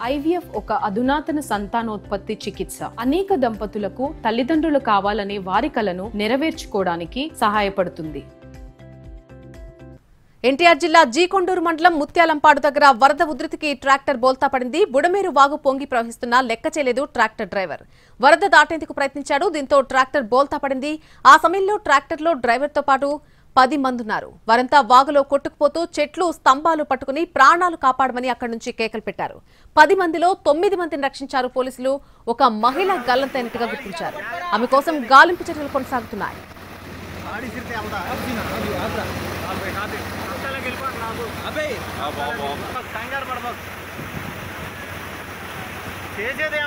IVF ఒక అధునాతన సంతానోత్పత్తి చికిత్స. అనేక దంపతులకు తల్లిదండ్రులు కావాలనే వారి కలను నెరవేర్చుకోవడానికి సహాయపడుతుంది. ఎన్టీఆర్ జిల్లా జీకొండూరు మండలం ముత్యాలంపాడు దగ్గర వరద ఉధృతికి ట్రాక్టర్ బోల్తా పడింది. బుడమేరు వాగు పొంగి ప్రవహిస్తున్నా లెక్క చేయలేదు ట్రాక్టర్ డ్రైవర్. వరద దాటేందుకు ప్రయత్నించాడు. దీంతో ట్రాక్టర్ బోల్తా పడింది. ఆ సమయంలో ట్రాక్టర్లో డ్రైవర్తో పాటు 10 మంది ఉన్నారు. వారంతా వాగులో కొట్టుకుపోతూ చెట్లు స్తంభాలు పట్టుకుని ప్రాణాలు కాపాడమని అక్కడి నుంచి కేకలు పెట్టారు. 10 మందిలో 9 మందిని రక్షించారు పోలీసులు. ఒక మహిళ గల్లంతైనట్టుగా గుర్తించారు. ఆమె కోసం గాలింపు చర్యలు కొనసాగుతున్నాయి. చేసేదే